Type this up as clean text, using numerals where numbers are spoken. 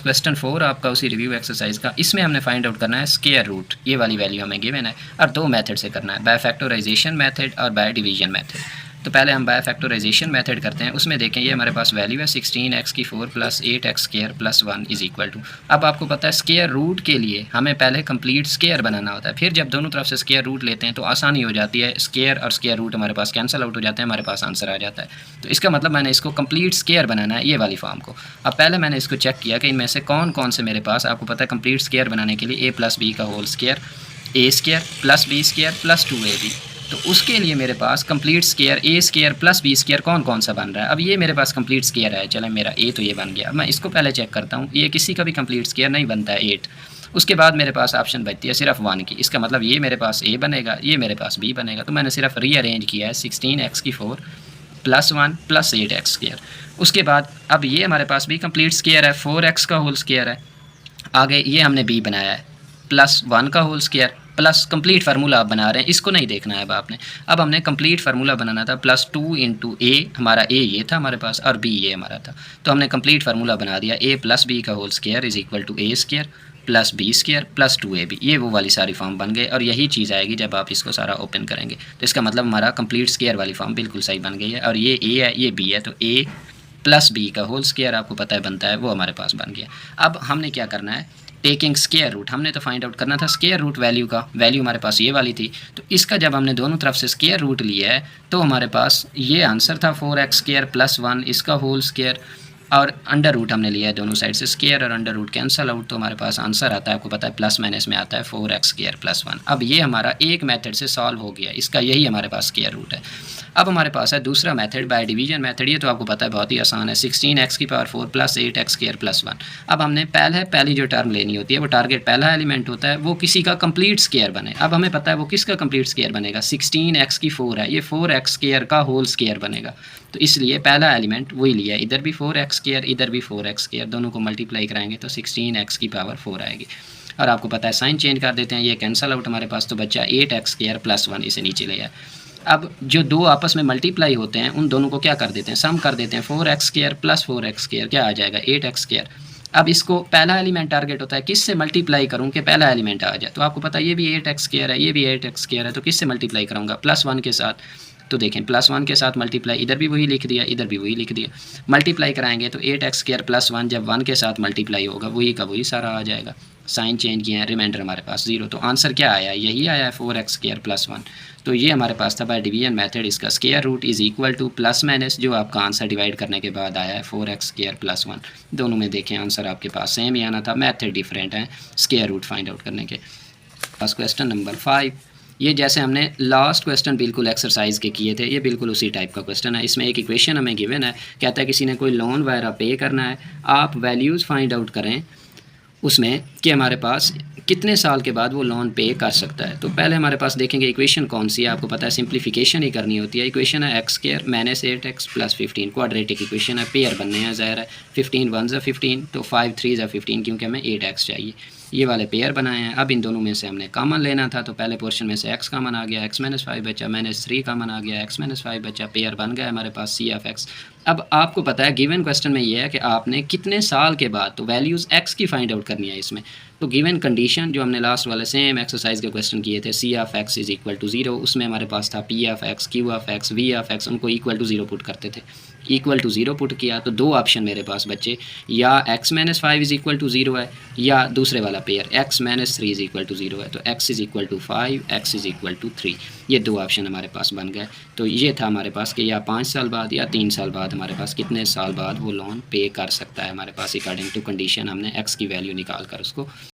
Question 4 आपका उसी review exercise का, इसमें हमने फाइंड आउट करना है स्क्वायर रूट, ये वाली वैल्यू हमें गिवन है और दो मेथड से करना है, बाय फैक्टराइजेशन मेथड और बाय डिवीजन मेथड। तो पहले हम बाय फैक्टराइजेशन मेथड करते हैं। उसमें देखें ये हमारे पास वैल्यू है 16x4 + 8x² + 1 = अब आपको पता है स्क्वायर रूट के लिए हमें पहले कंप्लीट स्क्वायर बनाना होता है, फिर जब दोनों तरफ से स्क्वायर रूट लेते हैं तो आसानी हो जाती है, स्क्वायर और स्क्वायर रूट हमारे पास कैंसिल आउट हो जाते हैं, हमारे पास आंसर आ जाता है। तो इसका मतलब मैंने इसको कंप्लीट स्क्वायर बनाना है, ये वाली फॉर्म को। अब पहले मैंने इसको चेक किया कि इनमें से कौन कौन से मेरे पास, आपको पता है कंप्लीट स्क्वायर बनाने के लिए a + b का whole square, a² + b² + 2ab, तो उसके लिए मेरे पास कंप्लीट स्क्वायर a² + b² कौन कौन सा बन रहा है। अब ये मेरे पास कंप्लीट स्क्वायर है, चले मेरा a तो ये बन गया। मैं इसको पहले चेक करता हूँ, ये किसी का भी कंप्लीट स्क्वायर नहीं बनता है 8। उसके बाद मेरे पास ऑप्शन बचती है सिर्फ 1 की, इसका मतलब ये मेरे पास a बनेगा, ये मेरे पास b बनेगा। तो मैंने सिर्फ रीअरेंज किया है 16x4 + 1 + 8x²। उसके बाद अब ये हमारे पास भी कंप्लीट स्क्वायर है, 4x का होल स्क्वायर है। आगे ये हमने b बनाया है +1 का whole square plus complete formula आप बना रहे हैं, इसको नहीं देखना है अब आपने। अब हमने कंप्लीट फार्मूला बनाना था +2 × a, हमारा a ये था हमारे पास और b ये हमारा था। तो हमने कंप्लीट फार्मूला बना दिया a + b का whole square = a² + b² + 2ab। ये वो वाली सारी फॉर्म बन गए और यही चीज़ आएगी जब आप इसको सारा ओपन करेंगे। तो इसका मतलब हमारा कंप्लीट स्क्वायर वाली फॉर्म बिल्कुल सही बन गई है। और ये a है, ये b है, तो a + b का होल स्क्वायर आपको पता है बनता है, वो हमारे पास बन गया। अब हमने क्या करना है, टेकिंग स्क्वायर रूट, हमने तो फाइंड आउट करना था स्क्वायर रूट वैल्यू का। वैल्यू हमारे पास ये वाली थी, तो इसका जब हमने दोनों तरफ से स्क्वायर रूट लिया है तो हमारे पास ये आंसर था 4x² + 1, इसका होल स्क्वायर, और अंडर रूट हमने लिया है दोनों साइड से, स्क्वायर और अंडर रूट कैंसल आउट, तो हमारे पास आंसर आता है, आपको पता है प्लस माइनस में आता है 4x² + 1। अब ये हमारा एक मेथड से सॉल्व हो गया, इसका यही हमारे पास स्क्वायर रूट है। अब हमारे पास है दूसरा मेथड बाय डिवीजन मेथड, ये तो आपको पता है बहुत ही आसान है, 16x4 + 8x² + 1। अब हमने पहली जो टर्म लेनी होती है, वो टारगेट पहला एलिमेंट होता है, वो किसी का कंप्लीट स्क्वायर बने। अब हमें पता है वो किसका कंप्लीट स्क्वायर बनेगा, 16x4 है, ये 4x² का होल स्क्वायर बनेगा। तो इसलिए पहला एलिमेंट वही लिया है, इधर भी 4x², इधर भी 4x², दोनों को मल्टीप्लाई कराएंगे तो 16x4 आएगी। और आपको पता है साइन चेंज कर देते हैं, ये कैंसल आउट हमारे पास, तो बच्चा 8x² + 1 इसे नीचे ले आए। अब जो दो आपस में मल्टीप्लाई होते हैं उन दोनों को क्या कर देते हैं, सम कर देते हैं, 4x² + 4x² क्या आ जाएगा, 8x²। अब इसको पहला एलिमेंट टारगेट होता है, किस से मल्टीप्लाई करूं कि पहला एलिमेंट आ जाए। तो आपको पता है ये भी 8x² है, ये भी 8x² है, तो किस से मल्टीप्लाई करूँगा, +1 के साथ। तो देखें +1 के साथ मल्टीप्लाई, इधर भी वही लिख दिया, इधर भी वही लिख दिया, मल्टीप्लाई कराएंगे तो 8x² + 1 जब 1 के साथ मल्टीप्लाई होगा वही का वही सारा आ जाएगा। साइन चेंज किया है, रिमाइंडर हमारे पास 0, तो आंसर क्या आया, यही आया है 4x² + 1। तो ये हमारे पास था बाय डिवीजन मेथड, इसका स्क्वायर रूट = प्लस माइनस जो आपका आंसर डिवाइड करने के बाद आया है 4x² + 1। दोनों में देखें आंसर आपके पास सेम ही आना था, मेथड डिफरेंट है स्क्वायर रूट फाइंड आउट करने के। बस क्वेश्चन नंबर 5, ये जैसे हमने लास्ट क्वेश्चन बिल्कुल एक्सरसाइज के किए थे, ये बिल्कुल उसी टाइप का क्वेश्चन है। इसमें एक इक्वेशन हमें गिवन है, कहता है किसी ने कोई लोन वगैरह पे करना है, आप वैल्यूज़ फाइंड आउट करें उसमें कि हमारे पास कितने साल के बाद वो लोन पे कर सकता है। तो पहले हमारे पास देखेंगे इक्वेशन कौन सी है, आपको पता है सिंप्लीफिकेशन ही करनी होती है। इक्वेशन है x² - 8x + 15, क्वाड्रेटिक इक्वेशन है, पेयर बनने हैं, ज़ाहिर है 15 1 ज़ा 15, तो 5 3 ज़ा 15, क्योंकि हमें 8x चाहिए। ये वाले पेयर बनाए हैं। अब इन दोनों में से हमने कॉमन लेना था, तो पहले पोर्शन में से x कॉमन आ गया, x - 5 बचा, -3 कॉमन आ गया, x - 5 बचा, पेयर बन गया हमारे पास c(x). अब आपको पता है गिवन क्वेश्चन में ये है कि आपने कितने साल के बाद, तो वैल्यूज़ x की फाइंड आउट करनी है इसमें। तो गिवन कंडीशन जो हमने लास्ट वाले सेम एक्सरसाइज के क्वेश्चन किए थे, c(x) = 0, उसमें हमारे पास था p(x), q(x), v(x), उनको =0 पुट करते थे। =0 पुट किया तो दो ऑप्शन मेरे पास बचे, या x - 5 = 0 है, या दूसरे वाला पेयर x - 3 = 0 है। तो x = 5, x = 3, ये दो ऑप्शन हमारे पास बन गए। तो ये था हमारे पास कि या 5 साल बाद या 3 साल बाद हमारे पास कितने साल बाद वो लोन पे कर सकता है हमारे पास, अकॉर्डिंग टू कंडीशन हमने x की वैल्यू निकाल कर उसको